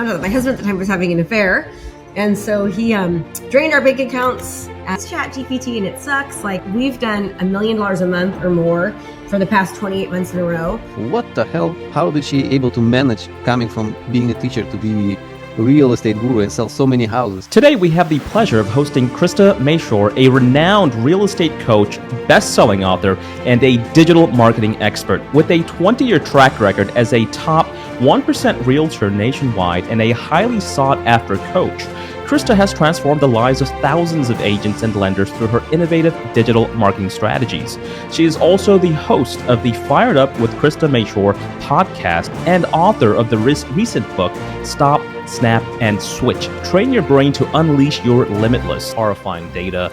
found out that my husband at the time was having an affair. And so he drained our bank accounts at ChatGPT, and it sucks. Like, we've done $1 million a month or more for the past 28 months in a row. What the hell? How did she able to manage coming from being a teacher to be a real estate guru and sell so many houses? Today, we have the pleasure of hosting Krista Mashore, a renowned real estate coach, best-selling author, and a digital marketing expert with a 20-year track record as a top 1% realtor nationwide and a highly sought-after coach. Krista has transformed the lives of thousands of agents and lenders through her innovative digital marketing strategies. She is also the host of the Fired Up with Krista Mashore podcast and author of the recent book, Stop, Snap, and Switch. Train your brain to unleash your limitless. Horrifying data.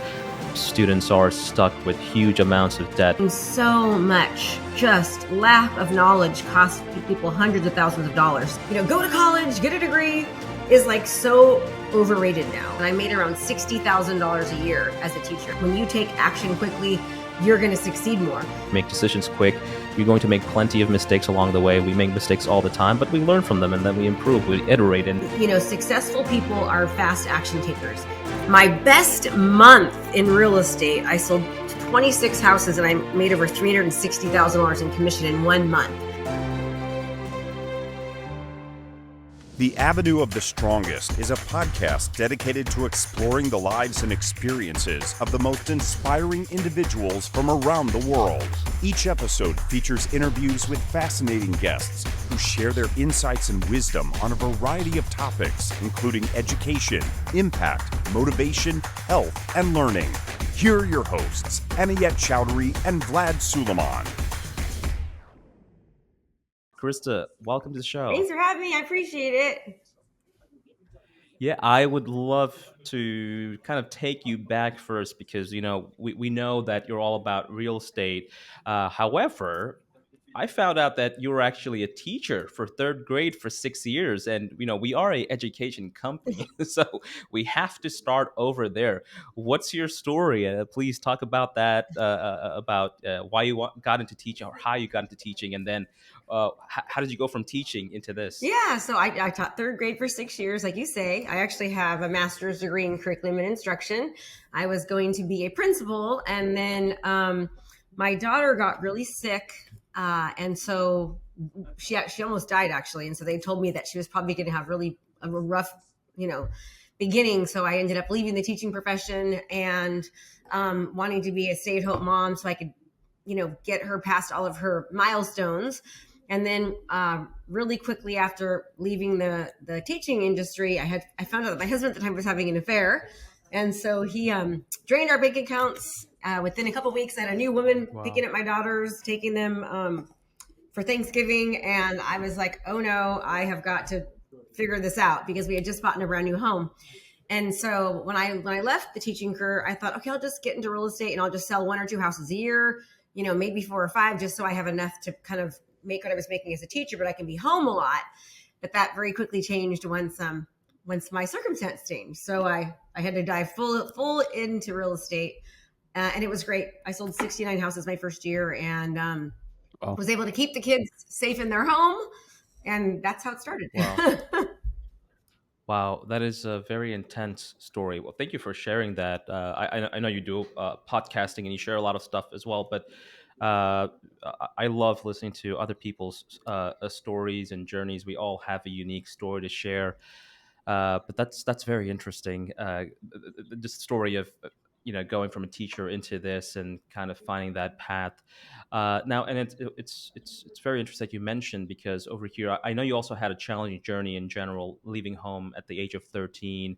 Students are stuck with huge amounts of debt. So much just lack of knowledge costs people hundreds of thousands of dollars. Go to college, get a degree is like so overrated now. And I made around $60,000 a year as a teacher. When you take action quickly, you're going to succeed more. Make decisions quick. You're going to make plenty of mistakes along the way. We make mistakes all the time, but we learn from them and then we improve, we iterate. And successful people are fast action takers. My best month in real estate, I sold 26 houses and I made over $360,000 in commission in 1 month. The Avenue of the Strongest is a podcast dedicated to exploring the lives and experiences of the most inspiring individuals from around the world. Each episode features interviews with fascinating guests who share their insights and wisdom on a variety of topics, including education, impact, motivation, health, and learning. Here are your hosts, Anayet Chowdhury and Vlad Suleiman. Krista, welcome to the show. Thanks for having me. I appreciate it. Yeah, I would love to kind of take you back first because, we know that you're all about real estate. However, I found out that you were actually a teacher for third grade for 6 years. And, we are a education company, so we have to start over there. What's your story? Please talk about that, about why you got into teaching or how you got into teaching. And then how did you go from teaching into this? Yeah, so I taught third grade for 6 years, like you say. I actually have a master's degree in curriculum and instruction. I was going to be a principal, and then my daughter got really sick, and so she almost died, actually. And so they told me that she was probably going to have really a rough, beginning. So I ended up leaving the teaching profession and wanting to be a stay-at-home mom so I could, get her past all of her milestones. And then really quickly after leaving the teaching industry, I found out that my husband at the time was having an affair. And so he drained our bank accounts. Within a couple of weeks, I had a new woman picking up my daughters, taking them for Thanksgiving. And I was like, oh no, I have got to figure this out because we had just bought in a brand new home. And so when I left the teaching career, I thought, okay, I'll just get into real estate and I'll just sell 1 or 2 houses a year, maybe 4 or 5, just so I have enough to kind of make what I was making as a teacher, but I can be home a lot. But that very quickly changed once my circumstance changed. So I had to dive full into real estate, and it was great. I sold 69 houses my first year, and was able to keep the kids safe in their home, and that's how it started. Wow. Wow, that is a very intense story. Well, thank you for sharing that. I know you do podcasting and you share a lot of stuff as well, but I love listening to other people's stories and journeys. We all have a unique story to share, but that's very interesting. The story of going from a teacher into this and kind of finding that path. Now, and it's very interesting that you mentioned, because over here, I know you also had a challenging journey in general, leaving home at the age of 13.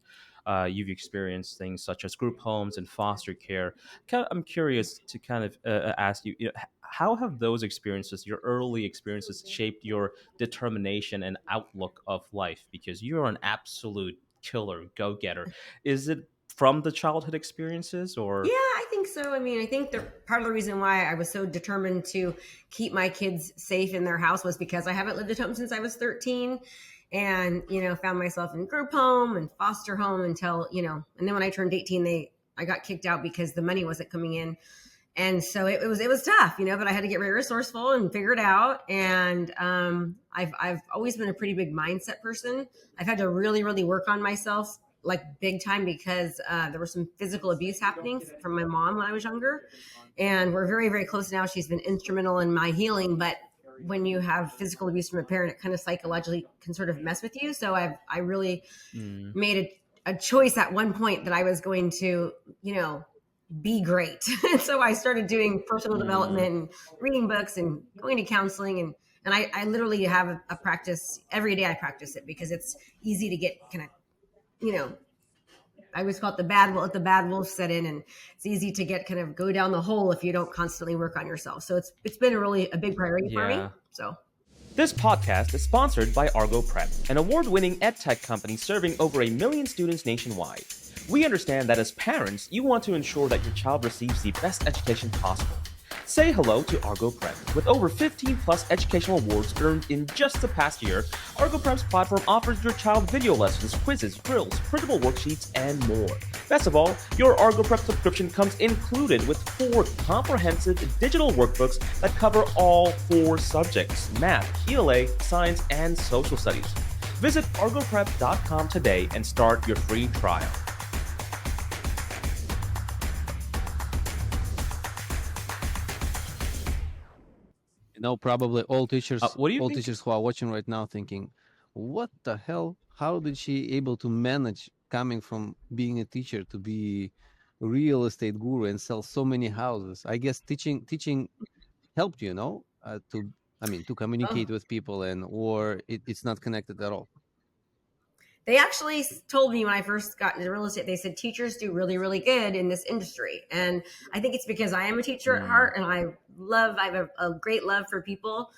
You've experienced things such as group homes and foster care. I'm curious to kind of ask you, how have those experiences, your early experiences, shaped your determination and outlook of life? Because you're an absolute killer, go-getter. Is it from the childhood experiences, or? Yeah, I think so. I mean, I think part of the reason why I was so determined to keep my kids safe in their house was because I haven't lived at home since I was 13, and, found myself in group home and foster home until, and then when I turned 18, I got kicked out because the money wasn't coming in. And so it was tough, but I had to get very resourceful and figure it out. And I've always been a pretty big mindset person. I've had to really, really work on myself like big time because there was some physical abuse happening from my mom when I was younger. And we're very, very close now. She's been instrumental in my healing. But when you have physical abuse from a parent, it kind of psychologically can sort of mess with you. So I really made a choice at one point that I was going to, be great. So I started doing personal development and reading books and going to counseling. And I literally have a practice every day. I practice it because it's easy to get kind of, I always call it the bad wolf set in, and it's easy to get kind of go down the hole if you don't constantly work on yourself. So it's been a big priority for me. So this podcast is sponsored by ArgoPrep, an award-winning edtech company serving over 1 million students nationwide. We understand that as parents, you want to ensure that your child receives the best education possible. Say hello to ArgoPrep. With over 15 plus educational awards earned in just the past year, ArgoPrep's platform offers your child video lessons, quizzes, drills, printable worksheets, and more. Best of all, your ArgoPrep subscription comes included with 4 comprehensive digital workbooks that cover all 4 subjects: math, ELA, science, and social studies. Visit argoprep.com today and start your free trial. Probably all teachers, What do you all think? teachers who are watching right now thinking, what the hell? How did she able to manage coming from being a teacher to be a real estate guru and sell so many houses? I guess teaching helped you, to communicate with people, or it's not connected at all. they actually told me when I first got into real estate, they said teachers do really, really good in this industry. And I think it's because I am a teacher at heart, and I have a great love for people.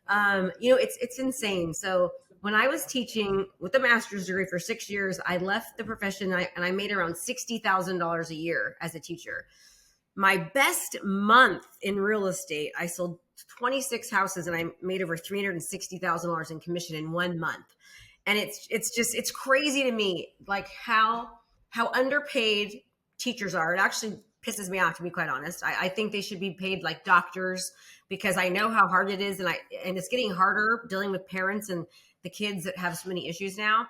It's insane. So when I was teaching with a master's degree for 6 years, I left the profession and I made around $60,000 a year as a teacher. My best month in real estate, I sold 26 houses and I made over $360,000 in commission in 1 month. And it's crazy to me, like how underpaid teachers are. It actually pisses me off, to be quite honest. I think they should be paid like doctors, because I know how hard it is, and it's getting harder dealing with parents and the kids that have so many issues now.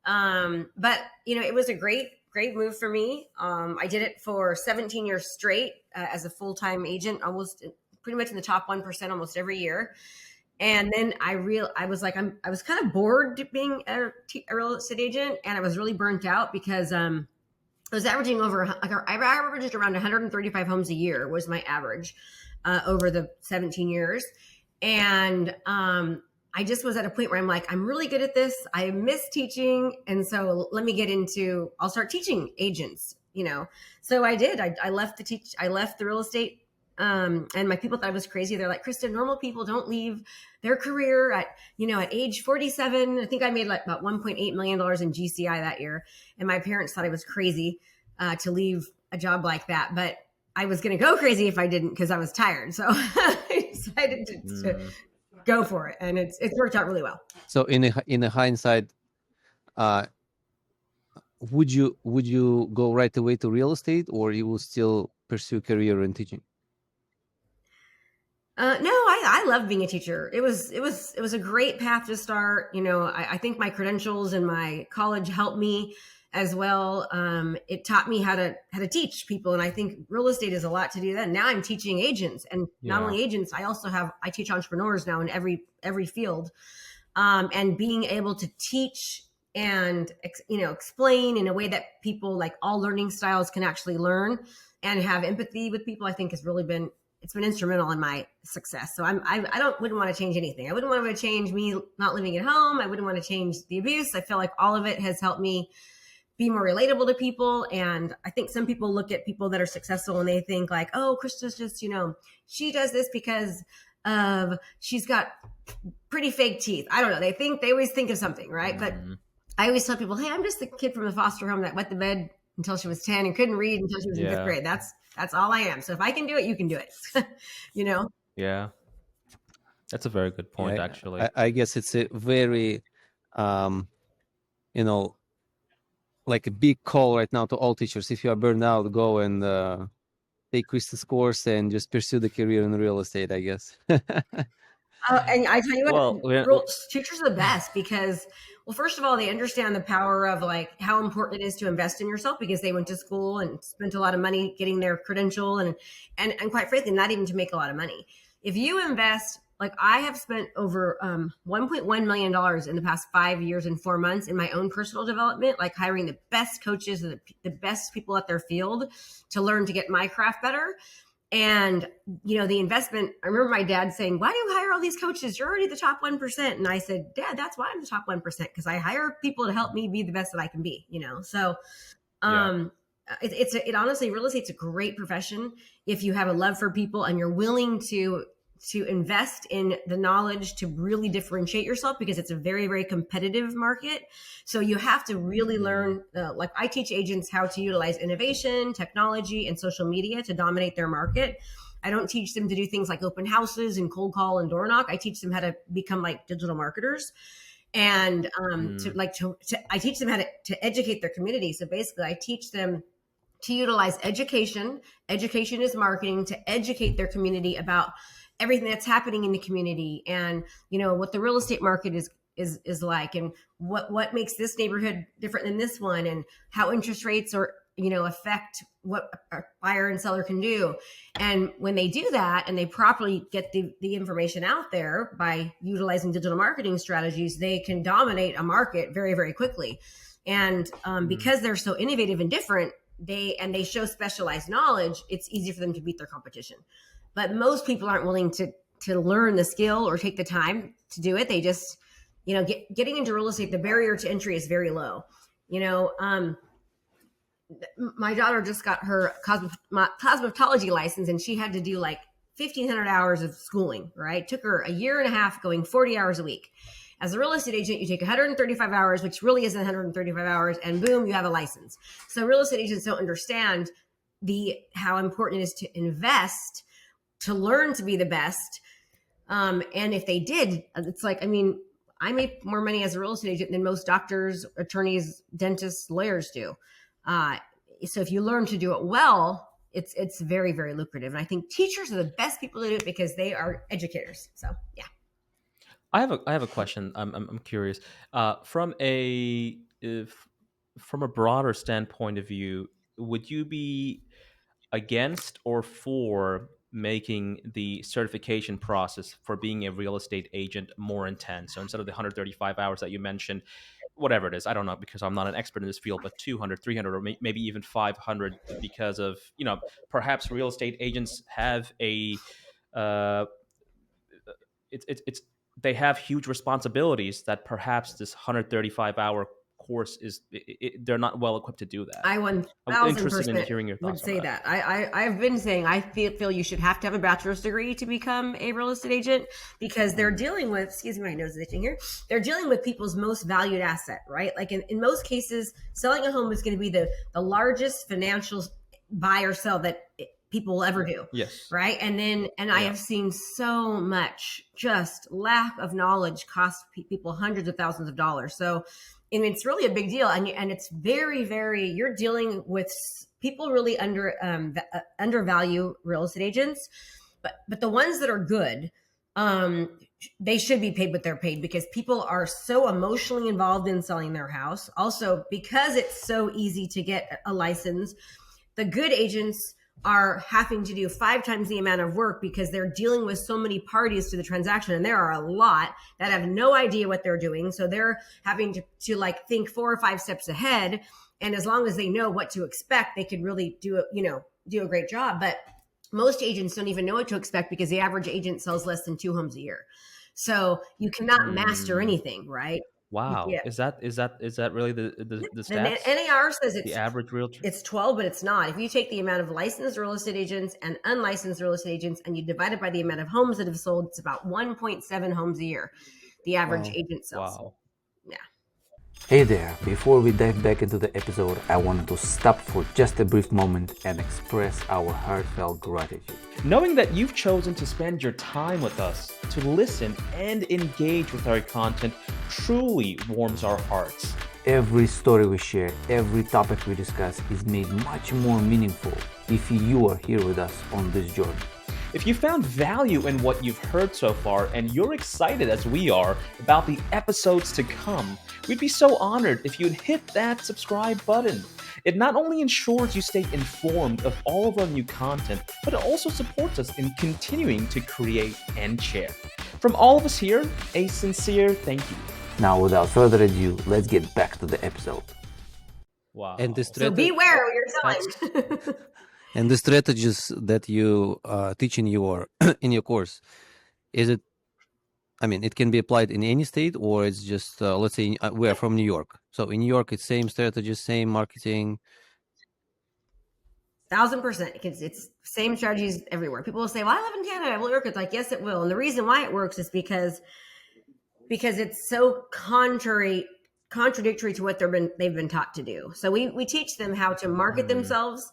But it was a great move for me. I did it for 17 years straight as a full-time agent, almost pretty much in the top 1% almost every year. And then I was kind of bored being a real estate agent, and I was really burnt out because I was averaging I averaged around 135 homes a year was my average over the 17 years. And I just was at a point where I'm like, I'm really good at this. I miss teaching. And so I'll start teaching agents, So I did. I left the real estate. And my people thought I was crazy. They're like, Krista, normal people don't leave their career at age 47. I think I made like about $1.8 million in GCI that year. And my parents thought I was crazy to leave a job like that. But I was going to go crazy if I didn't, because I was tired. So I decided to go for it. And it's worked out really well. So in a hindsight, would you go right away to real estate, or you will still pursue career in teaching? No, I love being a teacher. It was a great path to start. I think my credentials and my college helped me as well. It taught me how to teach people, and I think real estate is a lot to do that. Now I'm teaching agents, and not only agents, I teach entrepreneurs now in every field, and being able to teach and explain in a way that people, like all learning styles, can actually learn and have empathy with people, I think has really been instrumental in my success. So I wouldn't want to change anything. I wouldn't want to change me not living at home. I wouldn't want to change the abuse. I feel like all of it has helped me be more relatable to people. And I think some people look at people that are successful and they think like, oh, Krista's just, she does this because she's got pretty fake teeth. I don't know. They always think of something, right? But I always tell people, hey, I'm just the kid from the foster home that wet the bed until she was 10 and couldn't read until she was in 5th grade. That's all I am. So if I can do it, you can do it. Yeah. That's a very good point, actually. I guess it's a very, like a big call right now to all teachers. If you are burned out, go and take Krista's course and just pursue the career in real estate, I guess. And I tell you Well, what, teachers are the best because, well, first of all, they understand the power of like how important it is to invest in yourself because they went to school and spent a lot of money getting their credential and quite frankly, not even to make a lot of money. If you invest, like I have spent over $1.1 million in the past 5 years and 4 months in my own personal development, like hiring the best coaches and the best people at their field to learn to get my craft better. And, the investment, I remember my dad saying, why do you hire all these coaches? You're already the top 1%. And I said, Dad, that's why I'm the top 1%, because I hire people to help me be the best that I can be, So it honestly, real estate's a great profession if you have a love for people and you're willing to invest in the knowledge to really differentiate yourself, because it's a very, very competitive market. So you have to really learn, like I teach agents how to utilize innovation, technology, and social media to dominate their market. I don't teach them to do things like open houses and cold call and door knock. I teach them how to become like digital marketers. And I teach them how to educate their community. So basically I teach them to utilize education. Education is marketing, to educate their community about everything that's happening in the community and, what the real estate market is like, and what makes this neighborhood different than this one, and how interest rates are, affect what a buyer and seller can do. And when they do that and they properly get the information out there by utilizing digital marketing strategies, they can dominate a market very, very quickly. And because they're so innovative and different, they show specialized knowledge, it's easy for them to beat their competition. But most people aren't willing to learn the skill or take the time to do it. They just, getting into real estate, the barrier to entry is very low. My daughter just got her cosmetology license, and she had to do like 1,500 hours of schooling, right? Took her a year and a half, going 40 hours a week. As a real estate agent, you take 135 hours, which really isn't 135 hours, and boom, you have a license. So real estate agents don't understand how important it is to invest, to learn to be the best. And if they did, it's like, I make more money as a real estate agent than most doctors, attorneys, dentists, lawyers do. So if you learn to do it well, it's very, very lucrative. And I think teachers are the best people to do it because they are educators. So yeah. I have a question. I'm curious. From a broader standpoint of view, would you be against or for making the certification process for being a real estate agent more intense? So instead of the 135 hours that you mentioned, whatever it is, I don't know, because I'm not an expert in this field, but 200, 300, or maybe even 500, because of, perhaps real estate agents have they have huge responsibilities that perhaps this 135-hour course they're not well equipped to do that. I I'm interested in hearing your thoughts would say that. I've been saying I feel you should have to have a bachelor's degree to become a real estate agent, because they're dealing with, excuse me, my nose is itching here. They're dealing with people's most valued asset, right? Like in most cases, selling a home is going to be the largest financial buy or sell that people will ever do. Yes. Right. And I have seen so much just lack of knowledge cost people hundreds of thousands of dollars. So it's really a big deal. And it's very, very, you're dealing with people really undervalue real estate agents, but the ones that are good, they should be paid what they're paid, because people are so emotionally involved in selling their house. Also, because it's so easy to get a license, the good agents are having to do 5 times the amount of work because they're dealing with so many parties to the transaction. And there are a lot that have no idea what they're doing. So they're having to like think 4 or 5 steps ahead. And as long as they know what to expect, they could really do a great job. But most agents don't even know what to expect, because the average agent sells less than 2 homes a year. So you cannot master anything, right? Wow. Yeah. Is that really the stats? The NAR says it's the average realtor. It's 12, but it's not. If you take the amount of licensed real estate agents and unlicensed real estate agents and you divide it by the amount of homes that have sold, it's about 1.7 homes a year. The average agent sells. Wow. Yeah. Hey there, before we dive back into the episode, I wanted to stop for just a brief moment and express our heartfelt gratitude. Knowing that you've chosen to spend your time with us, to listen and engage with our content, truly warms our hearts. Every story we share, every topic we discuss is made much more meaningful if you are here with us on this journey. If you found value in what you've heard so far and you're excited as we are about the episodes to come, we'd be so honored if you'd hit that subscribe button. It not only ensures you stay informed of all of our new content, but it also supports us in continuing to create and share. From all of us here, a sincere thank you. Now, without further ado, let's get back to the episode. Wow. And the So beware what you're telling. and the strategies that you teach in your in your course, is it? I mean, it can be applied in any state, or it's just let's say we are from New York. So in New York, it's same strategies, same marketing. 1,000%. It's same strategies everywhere. People will say, well, I live in Canada, it will work. It's like, yes, it will. And the reason why it works is because it's so contradictory to what they've been taught to do. So we teach them how to market themselves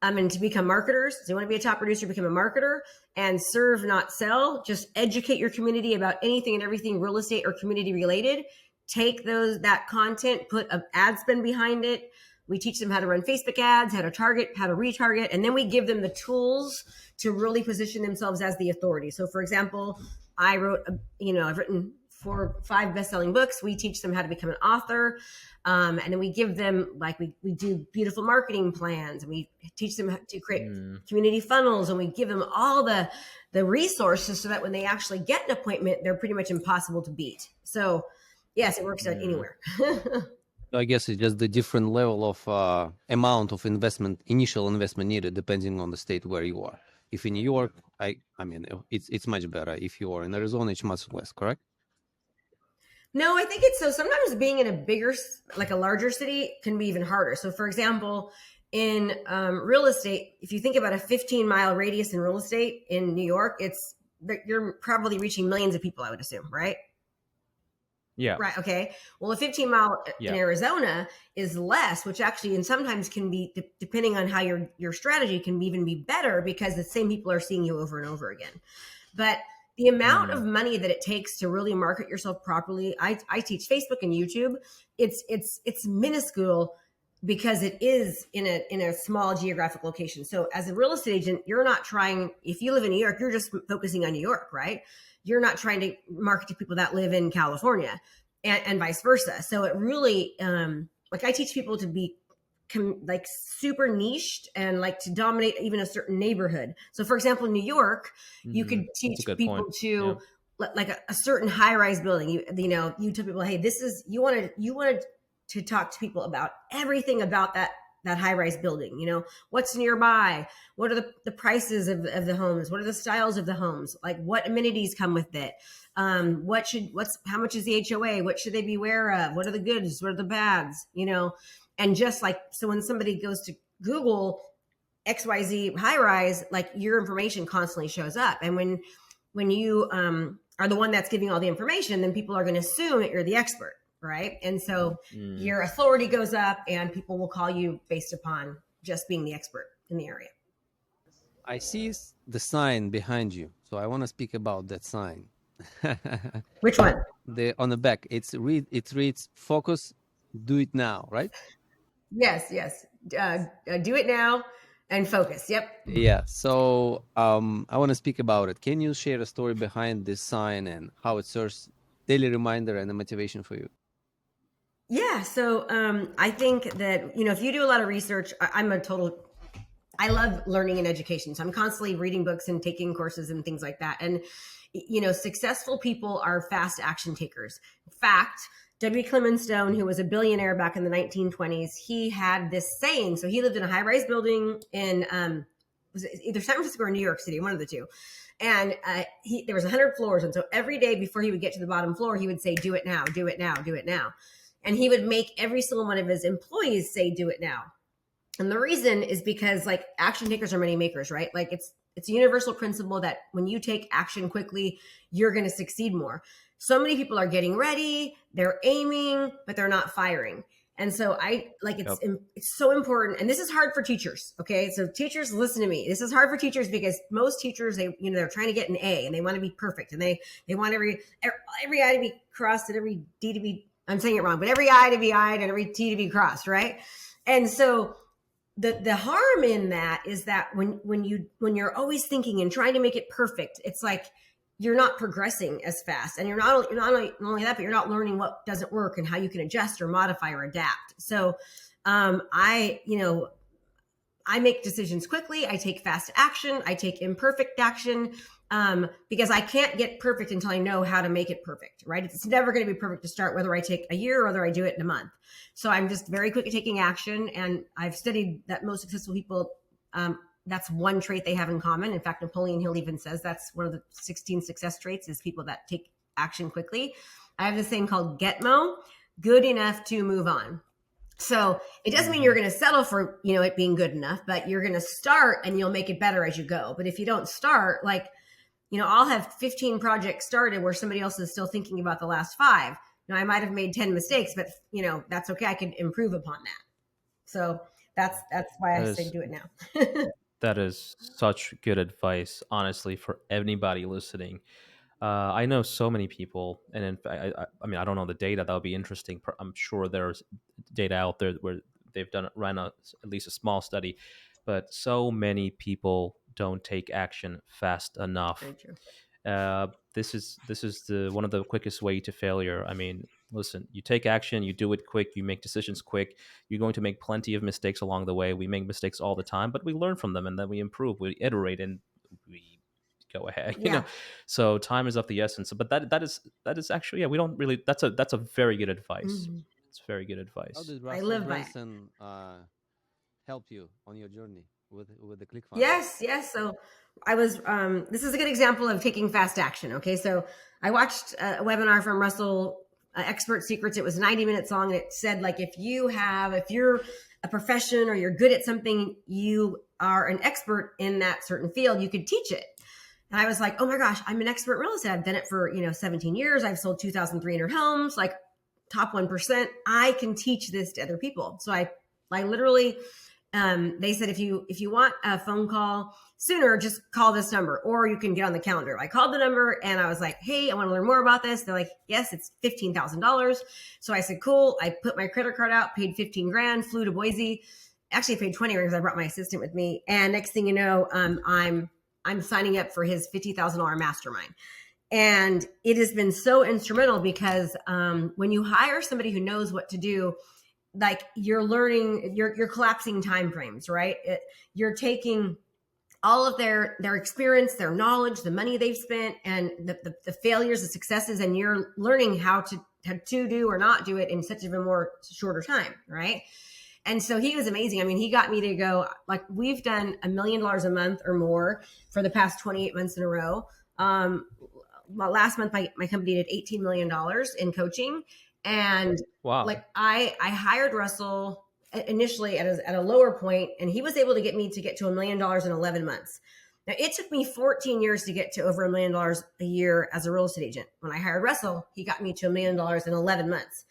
and to become marketers. So you want to be a top producer, become a marketer, and serve, not sell. Just educate your community about anything and everything real estate or community related. Take that content, put an ad spend behind it. We teach them how to run Facebook ads, how to target, how to retarget, and then we give them the tools to really position themselves as the authority. So for example, I've written 4 or 5 best-selling books. We teach them how to become an author. And then we give them, like, we do beautiful marketing plans, and we teach them how to create community funnels, and we give them all the resources so that when they actually get an appointment, they're pretty much impossible to beat. So yes, it works out anywhere. I guess it's just the different level of amount of initial investment needed, depending on the state where you are. If in New York, I mean, it's much better. If you are in Arizona, it's much less, correct? No, I think it's so. Sometimes being in a larger city can be even harder. So for example, in real estate, if you think about a 15-mile radius in real estate in New York, you're probably reaching millions of people, I would assume, right? Yeah. Right. Okay. Well, a 15-mile in Arizona is less, which actually, and sometimes can be, depending on how your strategy can even be better, because the same people are seeing you over and over again. But the amount of money that it takes to really market yourself properly, I teach Facebook and YouTube. It's minuscule because it is in a small geographic location. So as a real estate agent, you're not trying, if you live in New York, you're just focusing on New York, right? You're not trying to market to people that live in California and vice versa. So it really, I teach people to be super niched and like to dominate even a certain neighborhood. So for example, in New York, you could teach people to like a certain high-rise building. You tell people, hey, you wanted to talk to people about everything about that high-rise building. What's nearby, what are the prices of the homes, what are the styles of the homes, like what amenities come with it, how much is the HOA, what should they be aware of, what are the goods, what are the bads, and just like, so when somebody goes to Google XYZ high-rise, like your information constantly shows up. And when you are the one that's giving all the information, then people are going to assume that you're the expert. Right. And so your authority goes up and people will call you based upon just being the expert in the area. I see the sign behind you, so I want to speak about that sign. Which one? On the back, it reads "Focus, do it now," right? Yes. Do it now and focus. Yep. Yeah. So I want to speak about it. Can you share a story behind this sign and how it serves daily reminder and a motivation for you? Yeah. So I think that, if you do a lot of research, I love learning and education. So I'm constantly reading books and taking courses and things like that. And, successful people are fast action takers. In fact, W. Clement Stone, who was a billionaire back in the 1920s, he had this saying. So he lived in a high-rise building in was it either San Francisco or New York City, one of the two. And there was 100 floors. And so every day before he would get to the bottom floor, he would say, do it now, do it now, do it now. And he would make every single one of his employees say, do it now. And the reason is because like action takers are money makers, right? Like it's a universal principle that when you take action quickly, you're going to succeed more. So many people are getting ready, they're aiming, but they're not firing. And so it's so important. And this is hard for teachers. Okay. So teachers, listen to me. This is hard for teachers because most teachers, they're trying to get an A and they want to be perfect. And they want every I to be crossed and every D to be I'm saying it wrong, but every I to be I'd and every T to be crossed, right? And so the harm in that is that when you're always thinking and trying to make it perfect, it's like you're not progressing as fast, and you're not only that, but you're not learning what doesn't work and how you can adjust or modify or adapt. So I make decisions quickly. I take fast action. I take imperfect action because I can't get perfect until I know how to make it perfect, right? It's never going to be perfect to start, whether I take a year or whether I do it in a month. So I'm just very quick at taking action. And I've studied that most successful people, that's one trait they have in common. In fact, Napoleon Hill even says that's one of the 16 success traits is people that take action quickly. I have this thing called GETMO, good enough to move on. So it doesn't mean you're going to settle for, it being good enough, but you're going to start and you'll make it better as you go. But if you don't start, I'll have 15 projects started where somebody else is still thinking about the last 5. I might have made 10 mistakes, but that's okay. I can improve upon that. So that's why I say do it now. That is such good advice, honestly, for anybody listening. I know so many people, and in fact, I don't know the data. That'll be interesting. I'm sure there's data out there where they've run at least a small study, but so many people don't take action fast enough. Very true. This is one of the quickest way to failure. Listen, you take action, you do it quick, you make decisions quick. You're going to make plenty of mistakes along the way. We make mistakes all the time, but we learn from them and then we improve, we iterate, and we go ahead. Yeah. So time is of the essence. But that is actually, we don't really. That's a very good advice. Mm-hmm. It's very good advice. How did I Russell live by it. Brunson help you on your journey with the ClickFunnels? Yes. So I was, this is a good example of taking fast action. Okay. So I watched a webinar from Russell, Expert Secrets. It was 90 minutes long. And it said, if you're a profession or you're good at something, you are an expert in that certain field, you could teach it. And I was like, oh my gosh, I'm an expert in real estate. I've done it for, 17 years. I've sold 2,300 homes, top 1%. I can teach this to other people. So I literally, they said, if you want a phone call sooner, just call this number, or you can get on the calendar. I called the number and I was like, hey, I want to learn more about this. They're like, yes, it's $15,000. So I said, cool. I put my credit card out, paid 15 grand, flew to Boise. Actually paid 20 because I brought my assistant with me. And next thing you know, I'm signing up for his $50,000 mastermind. And it has been so instrumental because when you hire somebody who knows what to do, you're learning, you're collapsing timeframes, right? You're taking all of their experience, their knowledge, the money they've spent, and the failures, the successes, and you're learning how to do or not do it in such a more shorter time, right? And so he was amazing. He got me to go, we've done $1 million a month or more for the past 28 months in a row. Last month, my company did $18 million in coaching. And wow. I hired Russell initially at a lower point, and he was able to get me to get to $1 million in 11 months. Now, it took me 14 years to get to over $1 million a year as a real estate agent. When I hired Russell, he got me to $1 million in 11 months.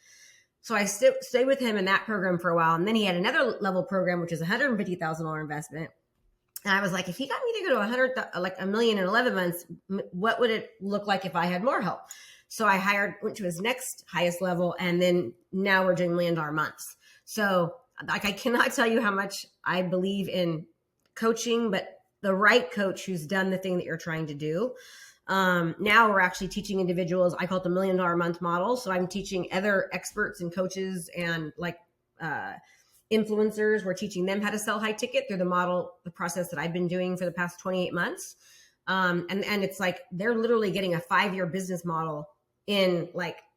So I stayed with him in that program for a while. And then he had another level program, which is $150,000 investment. And I was like, if he got me to go to $1 million in 11 months, what would it look like if I had more help? So I went to his next highest level. And then now we're doing $1 million months. So I cannot tell you how much I believe in coaching, but the right coach who's done the thing that you're trying to do. Now we're actually teaching individuals. I call it the $1 million a month model. So I'm teaching other experts and coaches and influencers. We're teaching them how to sell high ticket through the process that I've been doing for the past 28 months. And it's they're literally getting a 5-year business model in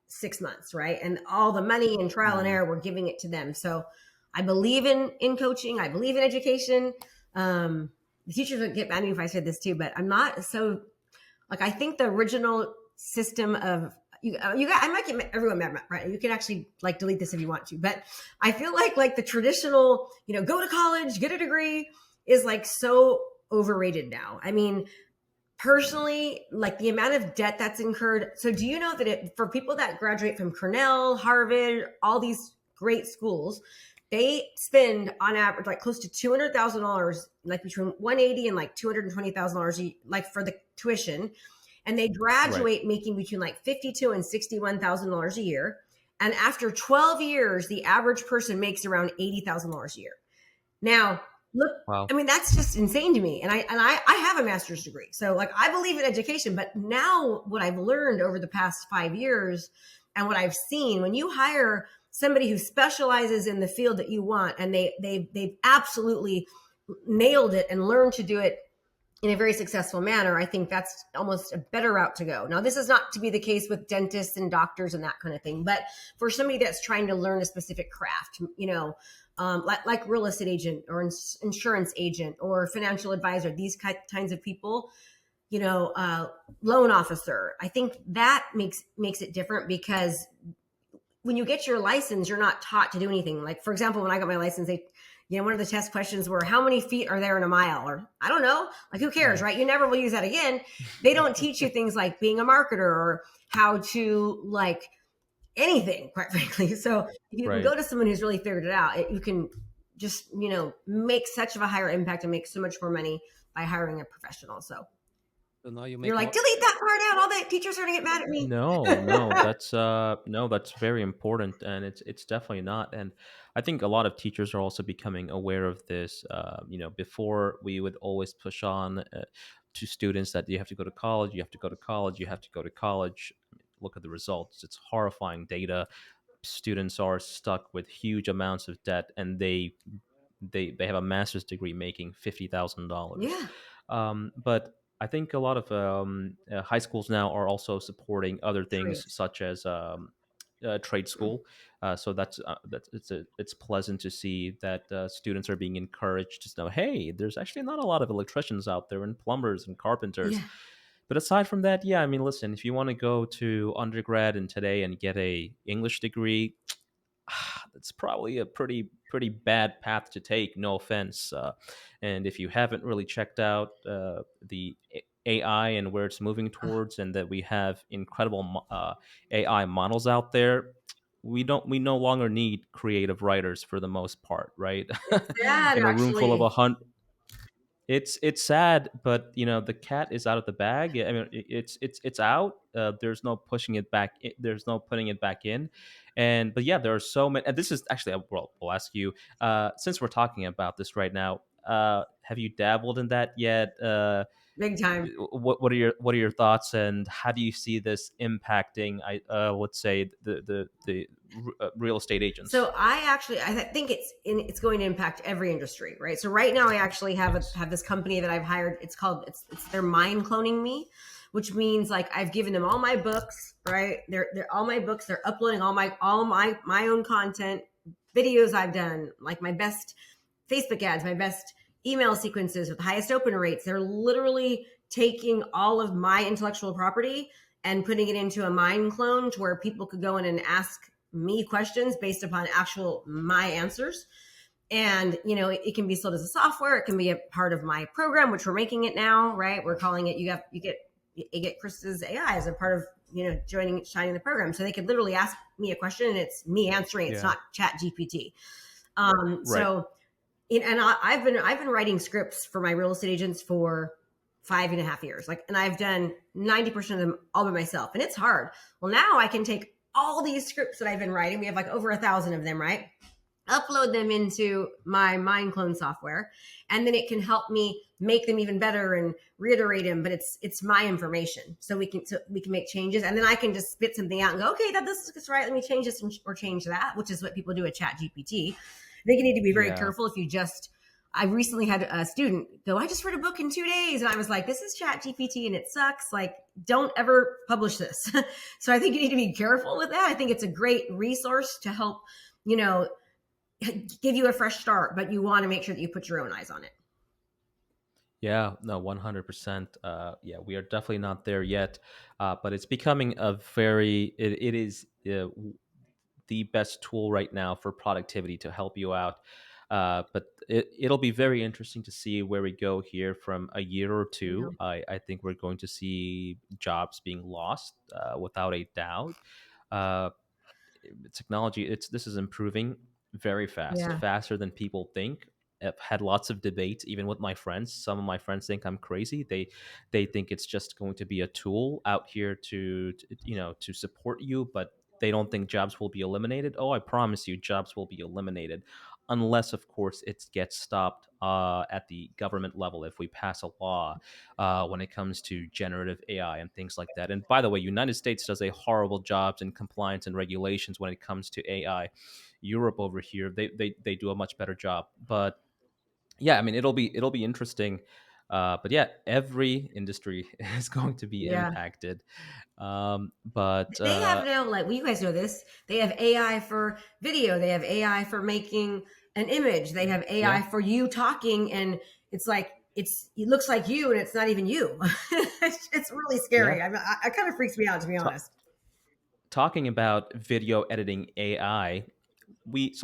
6 months, right? And all the money and trial and error, we're giving it to them. So I believe in coaching. I believe in education. The teachers would get mad at me if I said this too, but I'm not so I think the original system of you guys, I might get everyone mad, right? You can actually delete this if you want to, but I feel like the traditional, go to college, get a degree is so overrated now. Personally, the amount of debt that's incurred. So do you know that for people that graduate from Cornell, Harvard, all these great schools, they spend on average close to $200,000, between $180,000 and $220,000 for the tuition, and they graduate making between $52,000 and $61,000 a year. And after 12 years, the average person makes around $80,000 a year. Now, look, Wow. I mean, that's just insane to me. And I have a master's degree. So like, I believe in education, but now what I've learned over the past 5 years and what I've seen, when you hire somebody who specializes in the field that you want, and they've absolutely nailed it and learned to do it in a very successful manner, I think that's almost a better route to go. Now, this is not to be the case with dentists and doctors and that kind of thing, but for somebody that's trying to learn a specific craft, like real estate agent or insurance agent or financial advisor, these kinds of people, loan officer, I think that makes it different, because when you get your license, you're not taught to do anything. Like, for example, when I got my license, one of the test questions were, how many feet are there in a mile? Or I don't know, like, who cares, right? You never will use that again. They don't teach you things like being a marketer or how to, like, anything, quite frankly. So if you can go to someone who's really figured it out, you can just, make such of a higher impact and make so much more money by hiring a professional. So now you make you're like, delete that part out. All the teachers are going to get mad at me. No, that's very important, and it's definitely not. And I think a lot of teachers are also becoming aware of this. Before we would always push on to students that you have to go to college, you have to go to college, you have to go to college. Look at the results; it's horrifying data. Students are stuck with huge amounts of debt, and they have a master's degree making $50,000. Yeah. But I think a lot of high schools now are also supporting other things, Trade. such as trade school. So it's pleasant to see that students are being encouraged to know, hey, there's actually not a lot of electricians out there and plumbers and carpenters. Yeah. But aside from that, yeah, I mean, listen, if you want to go to undergrad and today and get a English degree, that's probably a pretty bad path to take. No offense. And if you haven't really checked out the AI and where it's moving towards, and that we have incredible AI models out there, we no longer need creative writers for the most part, right? Sad, In a room full of actually. 100. It's sad, but the cat is out of the bag. I mean, it's out. There's no pushing it back. There's no putting it back in. And but yeah, there are so many. And this is actually, well, we'll ask you, since we're talking about this right now. Have you dabbled in that yet? Big time. What are your thoughts, and how do you see this impacting? Let's say the real estate agents. So I think it's going to impact every industry, right? So right now I actually have this company that I've hired. They're mind cloning me, which means, like, I've given them all my books, right? They're all my books. They're uploading all my own content, videos I've done, like my best Facebook ads, my best email sequences with the highest open rates. They're literally taking all of my intellectual property and putting it into a mind clone to where people could go in and ask me questions based upon actual my answers. And it can be sold as a software. It can be a part of my program, which we're making it now, right? We're calling it, you get Krista's AI as a part of shining the program. So they could literally ask me a question and it's me answering. It's not Chat GPT. So, and I've been writing scripts for my real estate agents for 5.5 years, and I've done 90% of them all by myself, and it's hard. Well, now I can take all these scripts that I've been writing. We have like over 1,000 of them, right? Upload them into my mind clone software, and then it can help me make them even better and reiterate them. But it's my information, so we can make changes, and then I can just spit something out and go, okay, this is right. Let me change this or change that, which is what people do with Chat GPT. I think you need to be very careful if you just. I recently had a student go, I just read a book in 2 days. And I was like, this is Chat GPT and it sucks. Like, don't ever publish this. So I think you need to be careful with that. I think it's a great resource to help, give you a fresh start, but you want to make sure that you put your own eyes on it. Yeah, no, 100%. Yeah, we are definitely not there yet, but it's becoming it is the best tool right now for productivity to help you out. But it'll be very interesting to see where we go here from a year or two. I think we're going to see jobs being lost without a doubt. Technology, this is improving very fast, faster than people think. I've had lots of debates, even with my friends. Some of my friends think I'm crazy. They think it's just going to be a tool out here to support you, but they don't think jobs will be eliminated. Oh, I promise you, jobs will be eliminated, unless, of course, it gets stopped at the government level if we pass a law when it comes to generative AI and things like that. And by the way, United States does a horrible job in compliance and regulations when it comes to AI. Europe over here, they do a much better job. But yeah, I mean, it'll be interesting. But yeah, every industry is going to be Yeah. impacted. But They have now, like, well, you guys know this. They have AI for video. They have AI for making an image. They have AI Yeah. for you talking, and it's like it looks like you, and it's not even you. It's really scary. Yeah. I mean, it kind of freaks me out, to be Ta- honest. Talking about video editing AI, we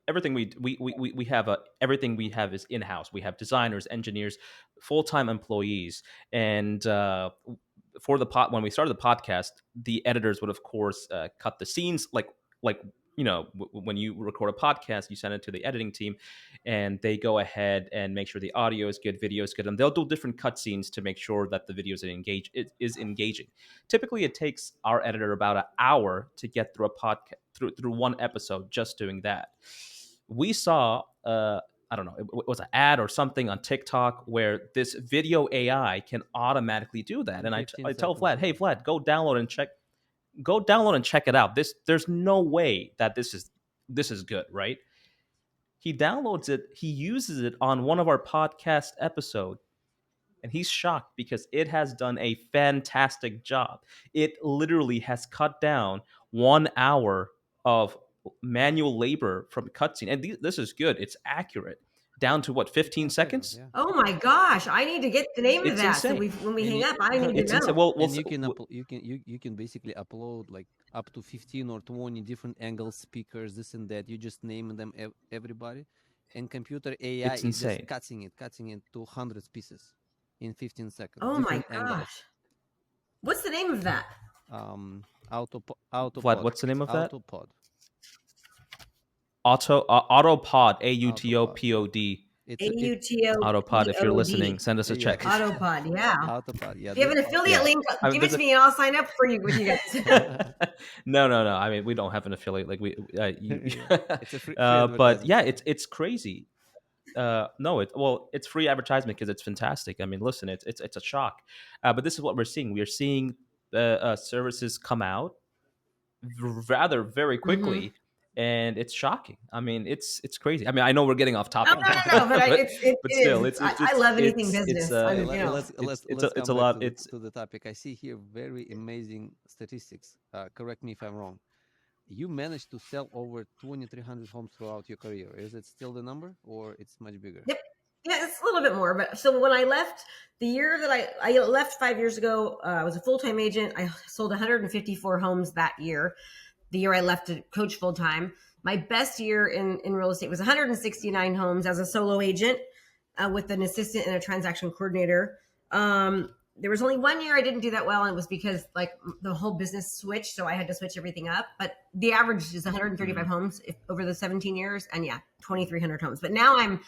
everything we have everything we have is in house. We have designers, engineers, full time employees, and for the when we started the podcast, the editors would of course cut the scenes like when you record a podcast, you send it to the editing team, and they go ahead and make sure the audio is good, video is good, and they'll do different cutscenes to make sure that the videos is engaging. Typically, it takes our editor about an hour to get through a podcast through one episode just doing that. We saw I don't know, it was an ad or something on TikTok where this video AI can automatically do that. And I tell Vlad, hey, Vlad, go download and check it out. There's no way that this is good, right? He downloads it, he uses it on one of our podcast episodes, and he's shocked because it has done a fantastic job. It literally has cut down 1 hour of manual labor from cutscene, and this is good. It's accurate, down to what, 15 seconds? Yeah. Oh my gosh, I need to get the name of It's that. So insane. when we And hang you, up, I need to It's insane. know. Well, and you can basically upload like up to 15 or 20 different angles, speakers, this and that. You just name them everybody, and computer AI it's is just insane. cutting it to hundreds pieces in 15 seconds. Oh my Different gosh, angles. what's the name of that? Autopod. Vlad, what's the name of that? Autopod. AutoPod, AUTOPOD. It's AutoPod, if you're listening, send us a check. AutoPod, yeah. Autopod. Yeah. If you have an affiliate Yeah. link, I mean, give it to me and I'll sign up for you with you guys. No. I mean, we don't have an affiliate. Like It's a free but yeah, advertisement. it's crazy. No, it's free advertisement because it's fantastic. I mean, listen, it's a shock. But this is what we're seeing. We are seeing services come out rather very quickly, and it's shocking. I mean, it's crazy. I mean, I know we're getting off topic now, No, but but still, it's I love anything it's business. Okay, It's, let's it's come a back lot. to the topic. I see here very amazing statistics. Correct me if I'm wrong. You managed to sell over 2,300 homes throughout your career. Is it still the number, or it's much bigger? Yep. Yeah, it's a little bit more. But so when I left, the year that I left 5 years ago, I was a full-time agent. I sold 154 homes that year. The year I left to coach full-time. My best year in real estate was 169 homes as a solo agent with an assistant and a transaction coordinator. There was only 1 year I didn't do that well, and it was because like the whole business switched, so I had to switch everything up. But the average is 135 homes over the 17 years, and yeah, 2,300 homes. But now I'm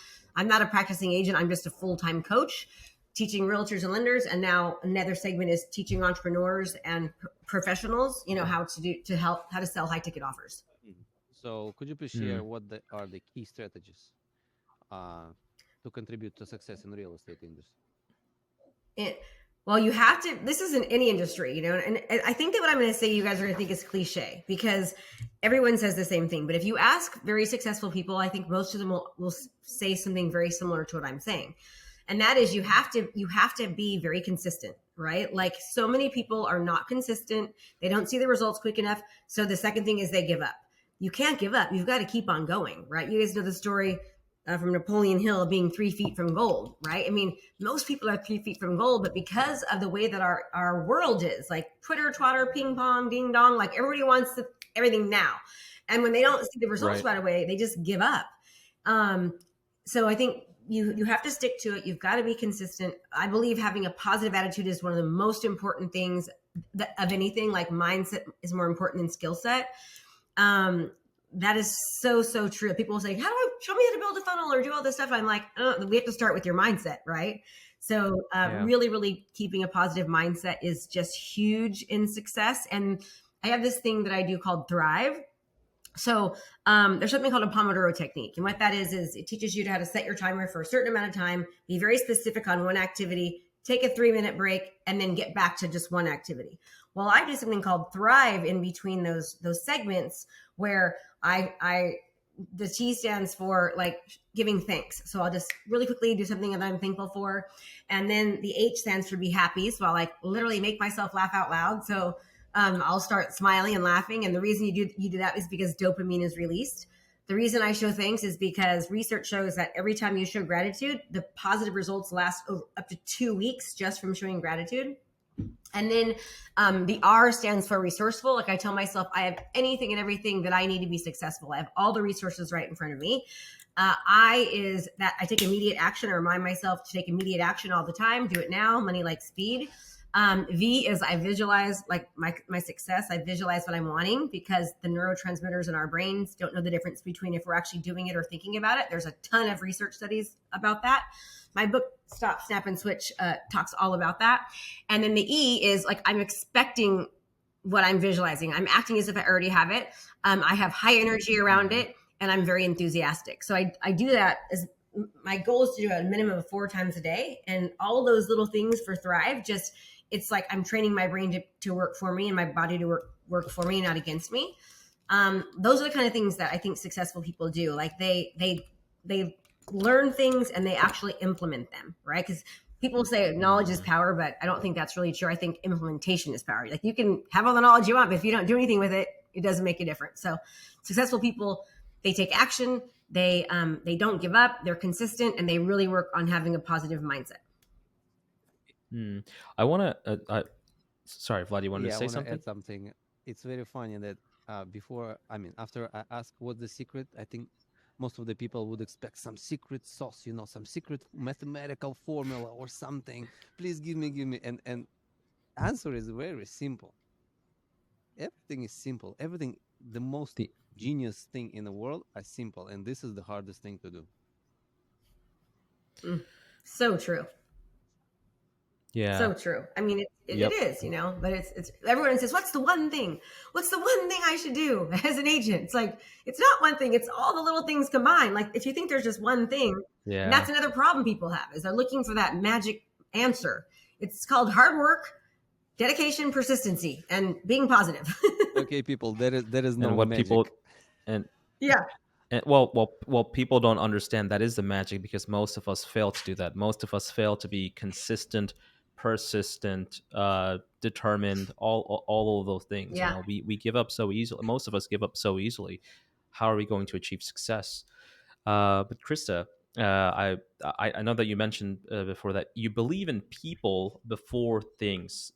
not a practicing agent. I'm just a full-time coach teaching realtors and lenders. And now another segment is teaching entrepreneurs and professionals, how to sell high ticket offers. So could you please share what are the key strategies to contribute to success in real estate industry? Well, you have to, this is in any industry, and I think that what I'm going to say, you guys are going to think is cliche because everyone says the same thing. But if you ask very successful people, I think most of them will say something very similar to what I'm saying. And that is you have to be very consistent, right? Like so many people are not consistent. They don't see the results quick enough. So the second thing is they give up. You can't give up. You've got to keep on going, right? You guys know the story from Napoleon Hill being 3 feet from gold, right? I mean, most people are 3 feet from gold, but because of the way that our world is, like Twitter, twatter, ping pong, ding dong, like everybody wants everything now. And when they don't see the results right away, they just give up. So I think you have to stick to it. You've got to be consistent. I believe having a positive attitude is one of the most important things of anything. Like mindset is more important than skill set. That is so true. People will say, show me how to build a funnel or do all this stuff. I'm like, we have to start with your mindset, right? So really keeping a positive mindset is just huge in success. And I have this thing that I do called Thrive. So there's something called a Pomodoro technique. And what that is it teaches you how to set your timer for a certain amount of time, be very specific on one activity, take a 3-minute break, and then get back to just one activity. Well, I do something called Thrive in between those segments where the T stands for like giving thanks. So I'll just really quickly do something that I'm thankful for. And then the H stands for be happy. So I'll like literally make myself laugh out loud. So I'll start smiling and laughing. And the reason you do that is because dopamine is released. The reason I show thanks is because research shows that every time you show gratitude, the positive results last up to 2 weeks just from showing gratitude. And then the R stands for resourceful. Like I tell myself, I have anything and everything that I need to be successful. I have all the resources right in front of me. I is that I take immediate action. I remind myself to take immediate action all the time. Do it now. Money like speed. V is I visualize like my success. I visualize what I'm wanting because the neurotransmitters in our brains don't know the difference between if we're actually doing it or thinking about it. There's a ton of research studies about that. My book, Stop, Snap, and Switch, talks all about that. And then the E is like I'm expecting what I'm visualizing. I'm acting as if I already have it. I have high energy around it, and I'm very enthusiastic. So I do that as my goal is to do a minimum of 4 times a day. And all those little things for Thrive, just it's like I'm training my brain to work for me and my body to work for me, not against me. Those are the kind of things that I think successful people do. Like they learn things and they actually implement them, right? Because people say knowledge is power, but I don't think that's really true. I think implementation is power. Like you can have all the knowledge you want, but if you don't do anything with it, it doesn't make a difference. So successful people, they take action, they don't give up, they're consistent, and they really work on having a positive mindset. I want to, sorry, Vlad, you wanted to say I want to something? add something. It's very funny that after I ask what's the secret, I think most of the people would expect some secret sauce, some secret mathematical formula or something. Please give me. And answer is very simple. Everything is simple. Everything, the most genius thing in the world are simple. And this is the hardest thing to do. So true. Yeah. So true. I mean, it is, but it's everyone says, what's the one thing? What's the one thing I should do as an agent? It's like, it's not one thing. It's all the little things combined. Like if you think there's just one thing, and that's another problem people have is they're looking for that magic answer. It's called hard work, dedication, persistency, and being positive. Okay, people, there is no and what magic. People and yeah. And well, people don't understand that is the magic because most of us fail to do that. Most of us fail to be consistent, persistent, determined, all of those things. Yeah. We give up so easily. Most of us give up so easily. How are we going to achieve success? But Krista, I know that you mentioned before that you believe in people before things.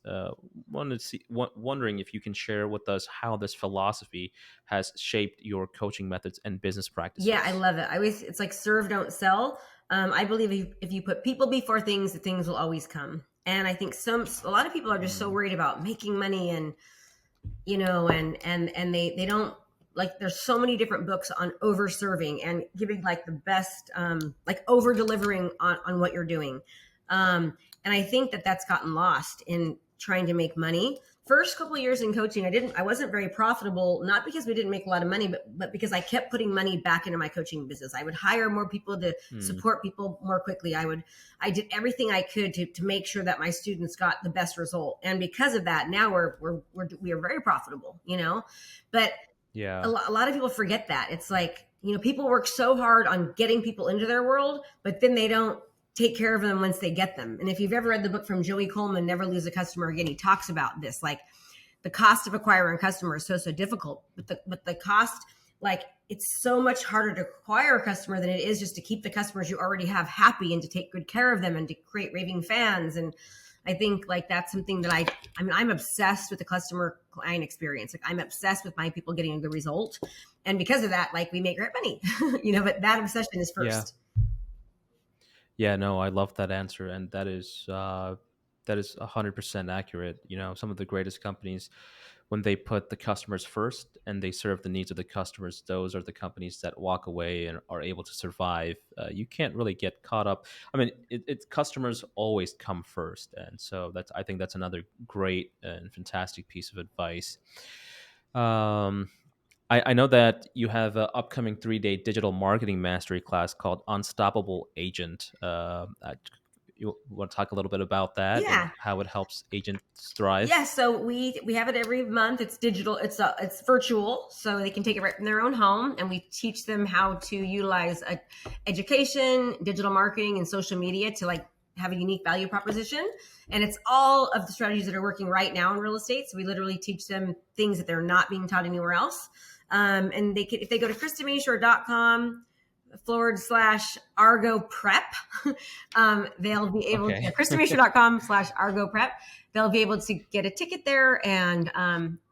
Wondering if you can share with us how this philosophy has shaped your coaching methods and business practices. Yeah, I love it. It's like serve, don't sell. I believe if you put people before things, the things will always come. And I think a lot of people are just so worried about making money and and they don't, like there's so many different books on over serving and giving like the best, like over delivering on what you're doing. And I think that's gotten lost in trying to make money. First couple of years in coaching, I wasn't very profitable, not because we didn't make a lot of money, but because I kept putting money back into my coaching business. I would hire more people to support people more quickly. I did everything I could to make sure that my students got the best result. And because of that, now we are very profitable, but yeah, a lot of people forget that. It's like, people work so hard on getting people into their world, but then they don't take care of them once they get them. And if you've ever read the book from Joey Coleman, Never Lose a Customer Again, he talks about this, like the cost of acquiring a customer is so difficult, but the cost, like it's so much harder to acquire a customer than it is just to keep the customers you already have happy and to take good care of them and to create raving fans. And I think like that's something that I'm obsessed with the customer client experience. Like I'm obsessed with my people getting a good result. And because of that, like we make great money, but that obsession is first. Yeah, no, I love that answer. And that is 100% accurate. Some of the greatest companies, when they put the customers first and they serve the needs of the customers, those are the companies that walk away and are able to survive. You can't really get caught up. I mean, customers always come first. And so I think that's another great and fantastic piece of advice. Um, I know that you have an upcoming 3-day digital marketing mastery class called Unstoppable Agent. You want to talk a little bit about that and Yeah. how it helps agents thrive? Yeah, so we have it every month. It's digital. It's virtual, so they can take it right from their own home, and we teach them how to utilize education, digital marketing, and social media to like have a unique value proposition. And it's all of the strategies that are working right now in real estate. So we literally teach them things that they're not being taught anywhere else. And they can, if they go to KristaMashore.com/ArgoPrep, they'll be able to Okay. KristaMashore.com/ArgoPrep. They'll be able to get a ticket there. And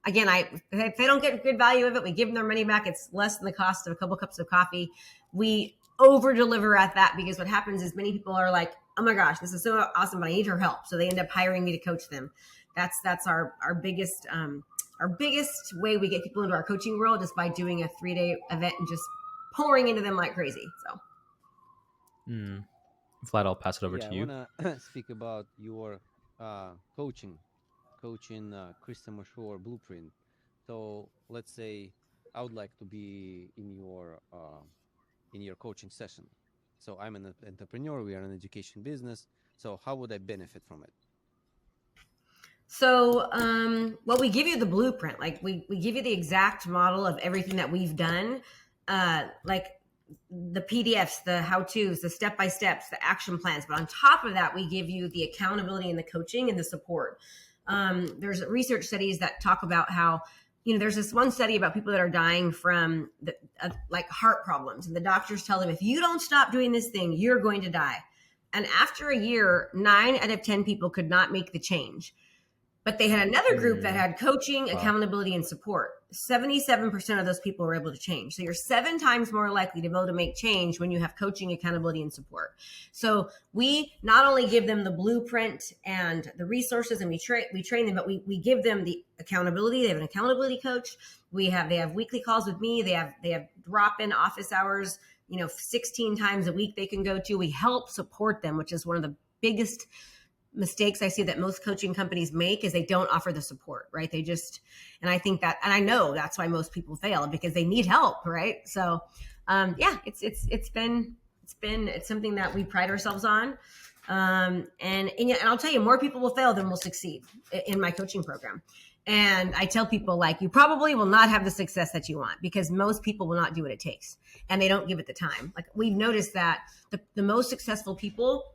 again, if they don't get good value of it, we give them their money back. It's less than the cost of a couple cups of coffee. We over deliver at that, because what happens is many people are like, oh my gosh, this is so awesome, but I need her help. So they end up hiring me to coach them. That's our biggest way we get people into our coaching world, is by doing a 3-day event and just pouring into them like crazy. So Vlad, I'll pass it over Yeah, to I you. want to speak about your coaching Krista Mashore blueprint. So let's say I would like to be in your coaching session. So I'm an entrepreneur. We are an education business. So how would I benefit from it? So, well, we give you the blueprint. Like we give you the exact model of everything that we've done, like the PDFs, the how-tos, the step-by-steps, the action plans. But on top of that, we give you the accountability and the coaching and the support. There's research studies that talk about how, there's this one study about people that are dying from like heart problems. And the doctors tell them, if you don't stop doing this thing, you're going to die. And after a year, 9 out of 10 people could not make the change. But they had another group that had coaching, accountability, and support. 77% of those people were able to change. So you're 7 times more likely to be able to make change when you have coaching, accountability, and support. So we not only give them the blueprint and the resources, and we train them, but we give them the accountability. They have an accountability coach. They have weekly calls with me. They have drop-in office hours, 16 times a week they can go to. We help support them, which is one of the biggest mistakes I see that most coaching companies make, is they don't offer the support, right? They just, and I think that, and I know that's why most people fail, because they need help, right? So, yeah, it's something that we pride ourselves on. And I'll tell you, more people will fail than will succeed in my coaching program. And I tell people, like, you probably will not have the success that you want, because most people will not do what it takes, and they don't give it the time. Like, we've noticed that the most successful people,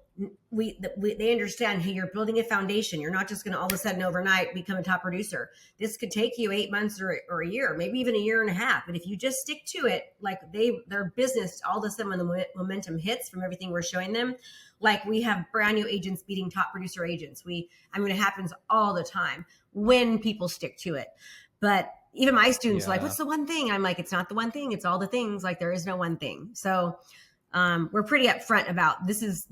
they understand, hey, you're building a foundation. You're not just going to all of a sudden overnight become a top producer. This could take you 8 months or a year, maybe even a year and a half. But if you just stick to it, like their business, all of a sudden when the momentum hits from everything we're showing them, like we have brand new agents beating top producer agents. It happens all the time when people stick to it. But even my students are like, what's the one thing? I'm like, it's not the one thing. It's all the things. Like, there is no one thing. So we're pretty upfront about this is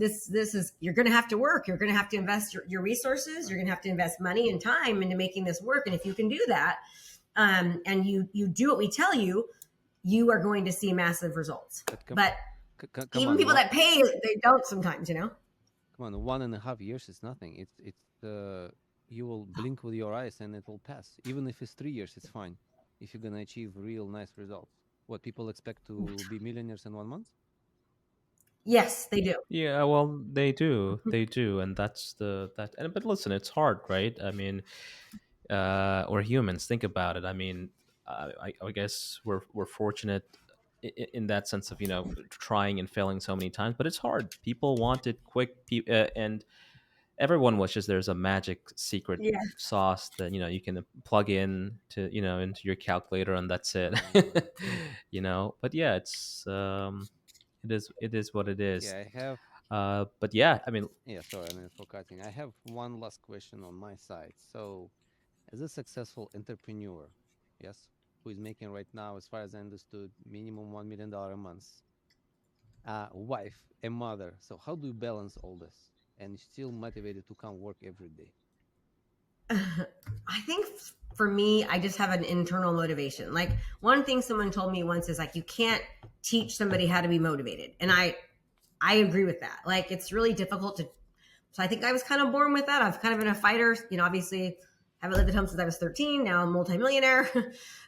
you're going to have to work. You're going to have to invest your resources. You're going to have to invest money and time into making this work. And if you can do that, and you do what we tell you, you are going to see massive results. But even people that pay, they don't sometimes, Come on, 1.5 years is nothing. You will blink with your eyes and it will pass. Even if it's 3 years, it's fine. If you're going to achieve real nice results. What, people expect to be millionaires in 1 month? Yes, they do. Yeah, well, they do, and but listen, it's hard, right? I mean, we're humans. Think about it. I mean, I guess we're fortunate in that sense of trying and failing so many times, but it's hard. People want it quick, and everyone wishes there's a magic secret sauce that you can plug in to into your calculator and that's it. But yeah, it is what it is. Yeah, I have. But yeah, I mean, Yeah, sorry, I mean, for cutting. I have one last question on my side. So, as a successful entrepreneur, yes, who is making right now, as far as I understood, minimum $1 million a month, wife, a mother. So, how do you balance all this and still motivated to come work every day? I think for me, I just have an internal motivation. Like, one thing someone told me once is like, you can't teach somebody how to be motivated. And I agree with that. Like, it's really difficult so I think I was kind of born with that. I've kind of been a fighter, obviously haven't lived at home since I was 13. Now I'm a multimillionaire.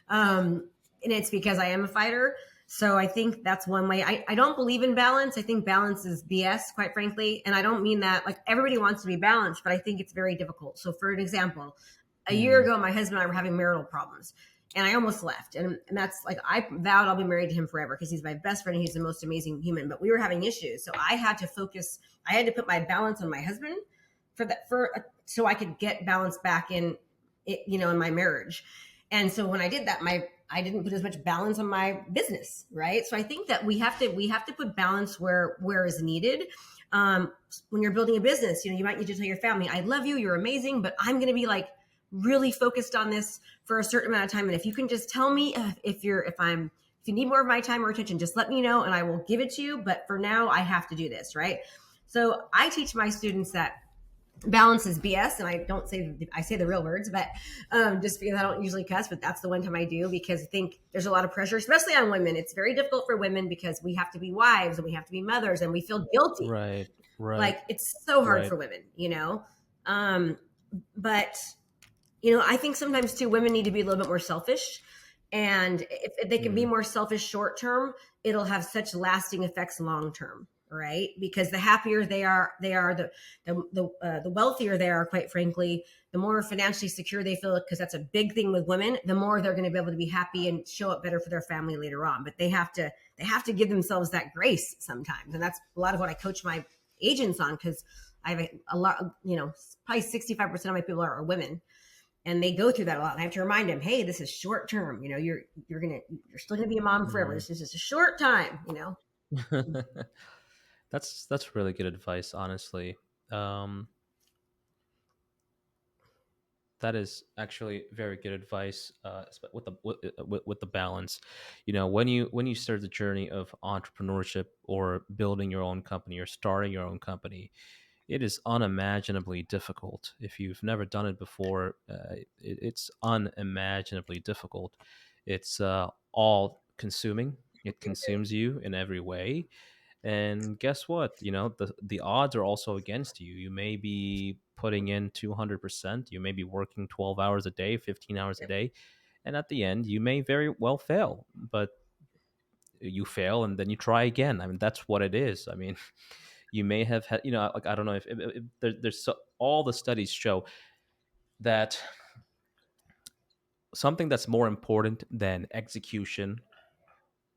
And it's because I am a fighter. So I think that's one way. I don't believe in balance. I think balance is BS, quite frankly. And I don't mean that like everybody wants to be balanced, but I think it's very difficult. So for an example, a year ago, my husband and I were having marital problems and I almost left. And that's like, I vowed I'll be married to him forever because he's my best friend and he's the most amazing human, but we were having issues. So I had to focus. I had to put my balance on my husband so I could get balance back in it, in my marriage. And so when I did that, I didn't put as much balance on my business, right? So I think that we have to put balance where is needed. When you're building a business, you might need to tell your family, I love you, you're amazing, but I'm going to be like really focused on this for a certain amount of time. And if you can just tell me if you need more of my time or attention, just let me know and I will give it to you. But for now, I have to do this, right? So I teach my students that balance is BS. And I say the real words, but just because I don't usually cuss, but that's the one time I do, because I think there's a lot of pressure, especially on women. It's very difficult for women because we have to be wives and we have to be mothers and we feel guilty. Right. Like it's so hard for women, but I think sometimes too, women need to be a little bit more selfish. And if they can be more selfish short term, it'll have such lasting effects long term. Right? Because the happier they are, the wealthier they are, quite frankly, the more financially secure they feel, because that's a big thing with women, the more they're going to be able to be happy and show up better for their family later on. But they have to give themselves that grace sometimes. And that's a lot of what I coach my agents on, because I have a lot, probably 65% of my people are women. And they go through that a lot. And I have to remind them, hey, this is short term. You're still gonna be a mom forever. This is just a short time, That's really good advice, honestly. That is actually very good advice with the balance. When you start the journey of entrepreneurship or building your own company or starting your own company, it is unimaginably difficult. If you've never done it before, it's unimaginably difficult. It's all consuming. It consumes you in every way. And guess what? The odds are also against you. You may be putting in 200%. You may be working 12 hours a day, 15 hours a day. And at the end, you may very well fail. But you fail and then you try again. I mean, that's what it is. I mean, you may have had, like, I don't know if there's all the studies show that something that's more important than execution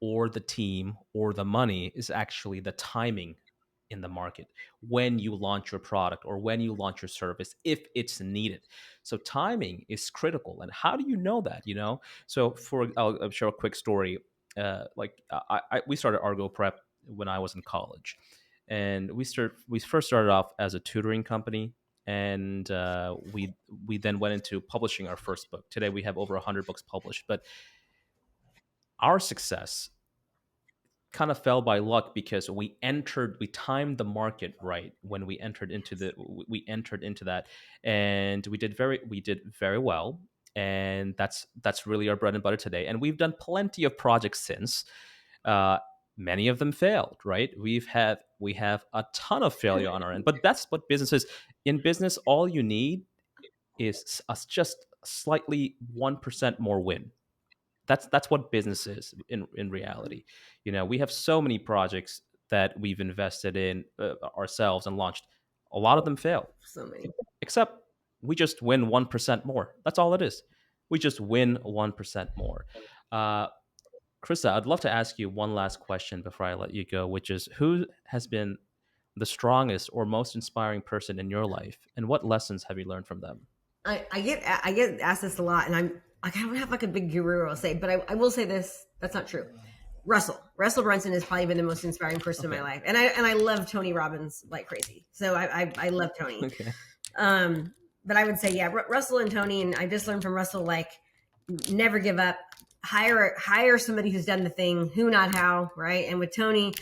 or the team or the money is actually the timing in the market when you launch your product or when you launch your service, if it's needed. So timing is critical. And how do you know that? So I'll share a quick story. We started ArgoPrep when I was in college, and we first started off as a tutoring company, and we then went into publishing our first book. Today we have over 100 books published, but our success kind of fell by luck because we timed the market right when we entered into that, and we did very well. And that's really our bread and butter today. And we've done plenty of projects since. Many of them failed, right? We have a ton of failure on our end, but that's what business is. In business, all you need is just slightly 1% more win. That's what business is in reality. We have so many projects that we've invested in ourselves and launched. A lot of them fail. So many. Except we just win 1% more. That's all it is. We just win 1% more. Krista, I'd love to ask you one last question before I let you go, which is, who has been the strongest or most inspiring person in your life, and what lessons have you learned from them? I get asked this a lot, and I don't have like a big guru I'll say, but I will say this. That's not true. Russell Brunson has probably been the most inspiring person in my life. And I love Tony Robbins like crazy. So I love Tony. Okay. But I would say, yeah, Russell and Tony. And I just learned from Russell, like, never give up, hire somebody who's done the thing, who, not how. Right. And with Tony,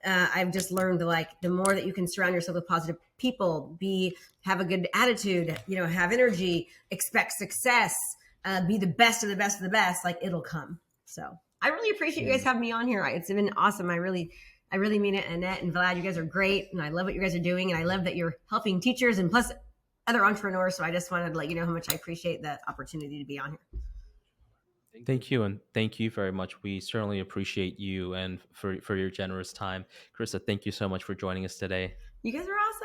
I've just learned like the more that you can surround yourself with positive people, have a good attitude, have energy, expect success, be the best of the best of the best, like it'll come. So I really appreciate you guys having me on here. It's been awesome. I really mean it. Annette and Vlad, you guys are great. And I love what you guys are doing. And I love that you're helping teachers. And plus other entrepreneurs. So I just wanted to let you know how much I appreciate the opportunity to be on here. Thank you, and thank you very much. We certainly appreciate you and for your generous time. Krista, thank you so much for joining us today. You guys are awesome.